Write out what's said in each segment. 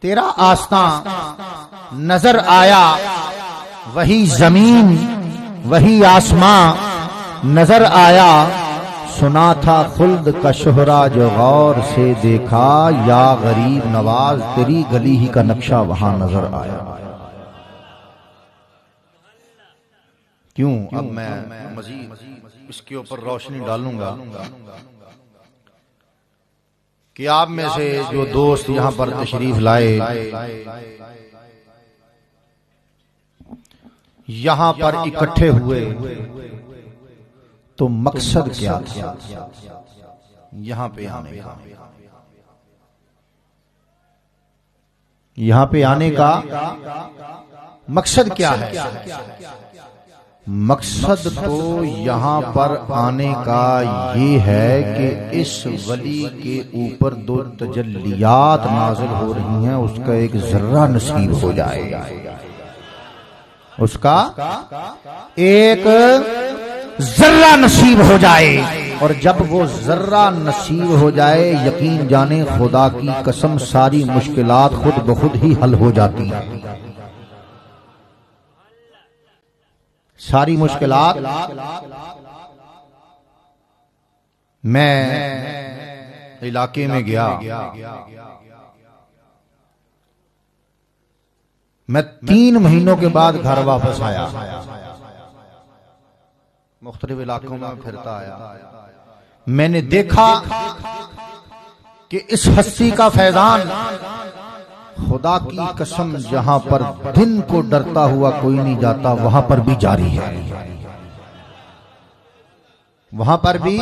तेरा आस्था नजर आया, वही जमीन वही आसमां नजर आया। सुना था खुल्द का शोहरा जो गौर से देखा, या गरीब नवाज तेरी गली ही का नक्शा वहां नजर आया। क्यों अब मैं मजीद इसके ऊपर रोशनी डालूंगा कि आप में से जो दोस्त यहां पर तशरीफ लाए, यहां पर इकट्ठे हुए, तो मकसद क्या था यहां पे आने का? यहां पे आने का मकसद क्या है? मकसद तो यहां पर आने का ये है कि इस वली के ऊपर दो तजल्लियात नाज़िल हो रही हैं, उसका एक जर्रा नसीब हो जाए, उसका एक जर्रा नसीब हो जाए। और जब वो जर्रा नसीब हो जाए, यकीन जाने खुदा की कसम सारी मुश्किलात खुद ब खुद ही हल हो जाती हैं। सारी मुश्किलात। मैं इलाके में गया, मैं 3 महीनों के बाद घर वापस आया, मुख्तलिफ इलाकों में फिरता आया। मैंने देखा कि इस हस्ती का फैजान, खुदा की कसम जहां पर दिन को डरता हुआ कोई नहीं जाता, वहां पर भी जारी है, वहां पर भी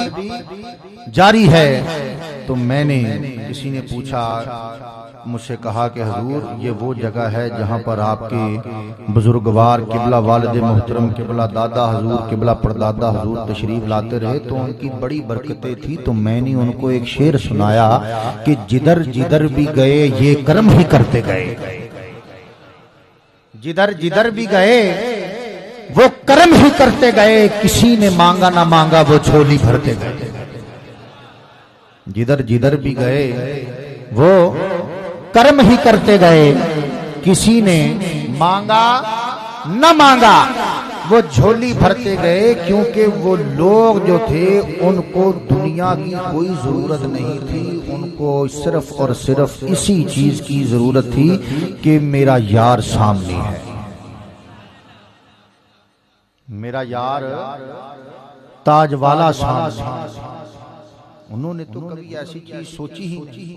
जारी है। तो मैंने, किसी ने पूछा, मुझसे कहा कि हुजूर ये वो जगह है जहां पर आपके बुजुर्गवार किबला वालिद मोहतरम किबला दादा हुजूर किबला परदादा हुजूर तशरीफ लाते रहे, तो उनकी बड़ी बरकतें थी। तो मैंने उनको एक शेर सुनाया कि जिधर जिधर भी गए ये कर्म ही करते गए, जिधर जिधर भी गए वो कर्म ही करते गए, किसी ने मांगा ना मांगा वो झोली भरते गए। जिधर जिधर भी गए वो कर्म ही करते गए, किसी ने मांगा न मांगा वो झोली भरते गए। क्योंकि वो लोग जो थे उनको दुनिया की कोई जरूरत नहीं थी, उनको सिर्फ और सिर्फ इसी चीज की जरूरत थी कि मेरा यार सामने है, मेरा यार ताजवाला सामने। उन्होंने तो कभी ऐसी चीज सोची ही नहीं।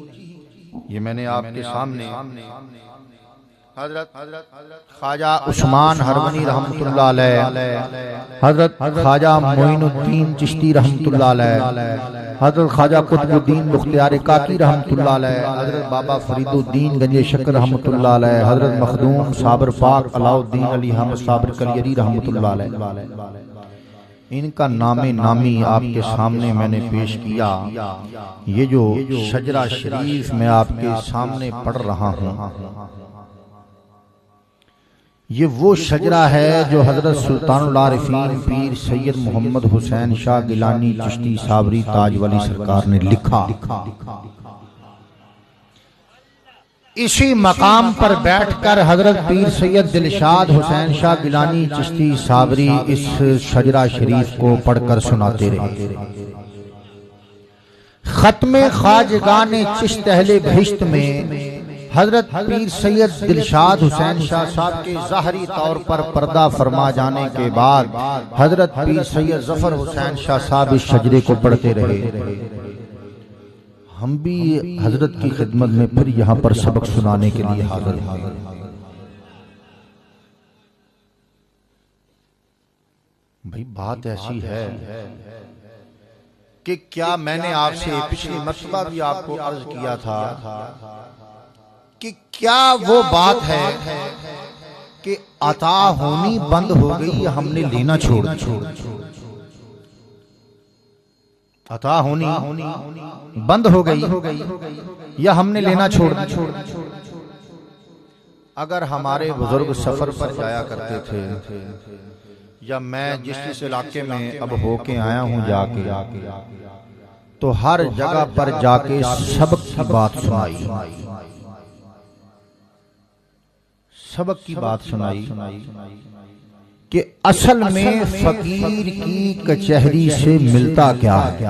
ये मैंने आपके सामने हजरत ख्वाजा उस्मान हरवनी रहमतुल्लाह अलैह, हजरत ख्वाजा मोइनुद्दीन चिश्ती रहमतुल्लाह अलैह, हजरत ख्वाजा कुतुबुद्दीन मुख्तियार काकी रहमतुल्लाह अलैह, हजरत बाबा फरीदुद्दीन गंजे शक्कर रहमतुल्लाह अलैह, हजरत मखदूम साबर पाक अलाउद्दीन अली अहमद साबर कलियरी रहमतुल्लाह अलैह, इनका नामे नामी आपके सामने मैंने पेश किया। ये जो शजरा शरीफ मैं आपके सामने पढ़ रहा हूं, ये वो शजरा है जो हजरत सुल्तानुल आरिफीन पीर सैयद मोहम्मद हुसैन शाह गिलानी चिश्ती साबरी ताजवाली सरकार ने लिखा। इसी मकाम पर बैठकर हजरत पीर सैयद दिलशाद हुसैन शाह गिलानी चिश्ती साबरी इस शजरा शरीफ को पढ़कर सुनाते रहे। खत्मे ख्वाजगाने चिश्त अहले बहिश्त में हजरत पीर सैयद दिलशाद हुसैन शाह साहब के ज़ाहरी तौर पर पर्दा फरमा जाने के बाद हजरत पीर सैयद जफर हुसैन शाह साहब इस शजरे को पढ़ते रहे। हम भी हजरत की खिदमत में फिर यहाँ पर सबक सुनाने के लिए हाजिर हैं। भाई बात ऐसी है कि क्या मैंने आपसे पिछली मर्तबा भी आपको अर्ज किया था कि क्या वो बात है कि अता होनी बंद हो गई, हमने लेना छोड़ दिया। अता होनी बंद हो गई या हमने लेना छोड़ दिया। अगर हमारे बुजुर्ग सफर पर जाया करते थे, या मैं जिस इलाके में अब होके आया हूं जाके, तो हर जगह पर जाके सबक की बात सुनाई, सबक की बात सुनाई कि असल में फकीर की कचहरी से मिलता क्या है,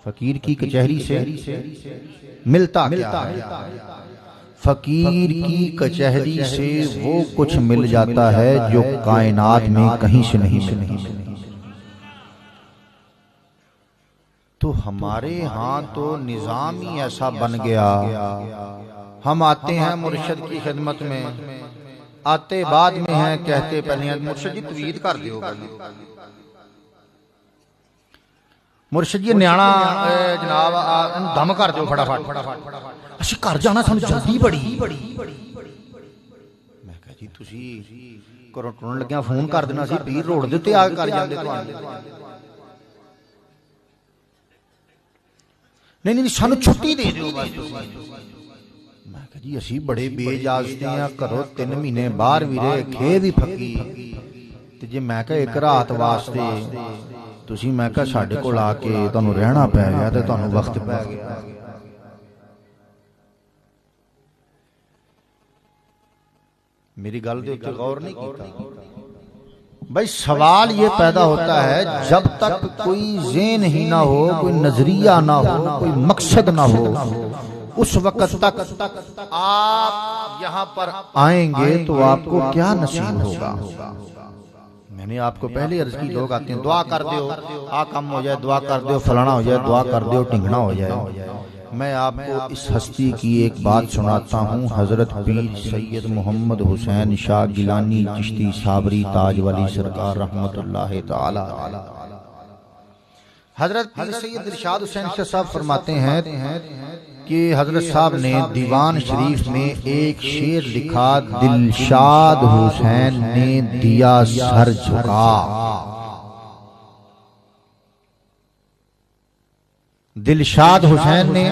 फकीर की कचहरी से मिलता क्या है। फकीर की कचहरी से वो कुछ मिल जाता है जो कायनात में कहीं से नहीं मिलता। तो हमारे यहाँ तो निजाम ही ऐसा बन गया, हम आते हैं मुर्शिद की खिदमत में, आते बाद में हैं, कहते पहले हैं मुर्शिद जी तवीद कर दियो, मुर्शिद जी न्याणा जनाब दम कर दियो फटाफट, ਅਸੀਂ घर जाना ਸਾਨੂੰ जल्दी बड़ी। मैं कहा जी तुसी घरों टुरन लग्या फोन कर देना सी, पीर रोड दे उत्ते आ कर जांदे तुहानू। नहीं नहीं सानू छुट्टी दे दिओ बस तुसी। मैं कहा जी असी बड़े बेइजाजती हां, घरों 3 महीने बाहर भी रहे, खे भी फकी, ते जे मैं कहा एक रात वास्ते तुसी मैं कहा साडे कोल आके तुहानू रहना पै गया ते तुहानू वक्त पै गया। मेरी गल दे उत्ते गौर नहीं कीता। भाई सवाल ये पैदा होता है जब तक कोई ज़हन ही ना हो, कोई नजरिया ना हो, कोई मकसद ना हो, उस वक्त तक आप यहाँ पर आएंगे तो आपको क्या नसीब होगा। मैंने आपको पहले अर्ज की, लोग आते हैं दुआ कर दो आ कम हो जाए, दुआ कर दो फलाना हो जाए, दुआ कर दो टिंगना हो जाए। मैं आपको इस हस्ती की एक बात सुनाता हूँ। हजरत पीर सैयद मोहम्मद हुसैन शाह गिलानी चिश्ती साबरी ताज वाली सरकार रहमतुल्लाह ताला। हजरत पीर सैयद इरशाद हुसैन शाह साहब फरमाते हैं कि हजरत साहब ने दीवान शरीफ में एक शेर लिखा, दिलशाद हुसैन ने दिया सर झुका, दिलशाद हुसैन ने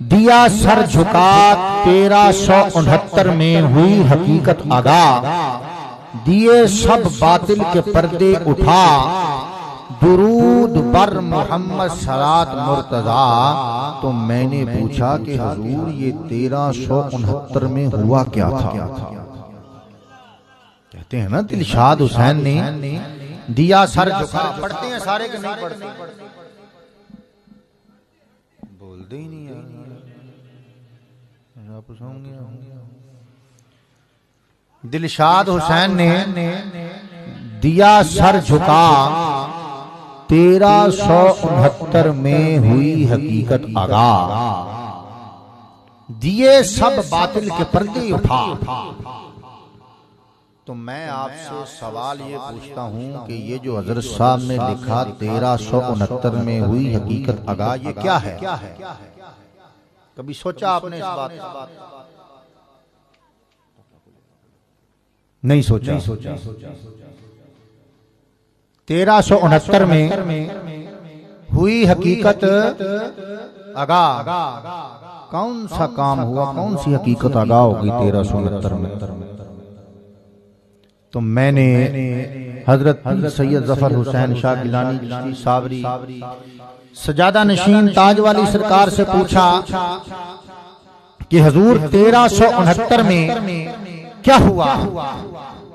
दिया सर झुका, 1369 में हुई हकीकत आगा, दिए सब बातिल के पर्दे उठा, दुरूद पर मोहम्मद सलात मुर्तजा। तो मैंने पूछा कि हुजूर ये 1369 में हुआ क्या था। कहते हैं ना दिलशाद हुसैन ने दिया सर झुका। पढ़ते हैं सारे के नहीं पढ़ते, बोलते ही नहीं यार, दिलशाद हुसैन ने दिया सर झुका, 1369 में हुई हकीकत आगा, दिए सब बातिल के पर्दे उठा। तो मैं आपसे सवाल ये पूछता हूं कि ये जो हजरत साहब ने लिखा 1369 में हुई हकीकत आगा, ये क्या है? कभी सोचा आपने इस बात? नहीं सोचा। 1369 में हुई हकीकत आगा, कौन सा काम हुआ, कौन सी हकीकत आगा होगी 1369 में? तो मैंने हजरत पीर सैयद जफर हुसैन शाह गिलानी चिश्ती साबरी सजादा नशीन ताज वाली सरकार से पूछा कि हुजूर 1369 में क्या हुआ?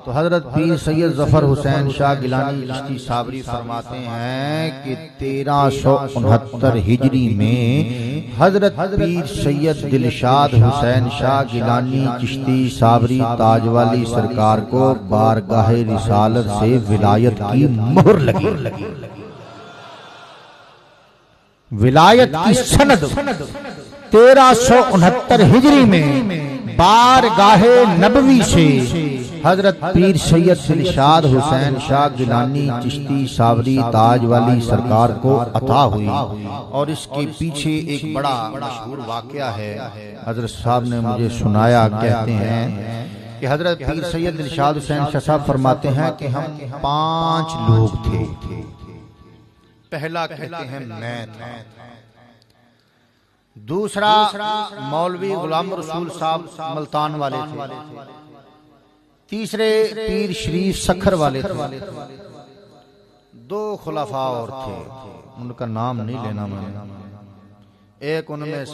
तो हजरत पीर सैयद जफर हुसैन शाह गिलानी चिश्ती साबरी फरमाते हैं कि 1369 हिजरी में हजरत पीर सैयद दिलशाद हुसैन शाह गिलानी चिश्ती साबरी ताज वाली सरकार को बारगाहे रिसालत से विलायत की मोहर लगी। विलायत की सनद 1369 हिजरी में बारगाहे नबवी से हजरत पीर सैयद दिलशाद हुसैन शाह गिलानी चिश्ती साबरी ताज वाली सरकार को अता हुई। और इसके पीछे एक बड़ा मशहूर वाकया है, हजरत साहब ने मुझे सुनाया। कहते हैं कि हजरत पीर सैयद दिलशाद हुसैन शाह साहब फरमाते हैं कि हम 5 लोग थे। पहला कहते हैं मैं था, दूसरा मौलवी गुलाम रसूल साहब मुल्तान वाले थे, तीसरे पीर शरीफ सखर वाले थे, दो खुलाफा और थे, उनका नाम नहीं लेना मैंने। एक उनमें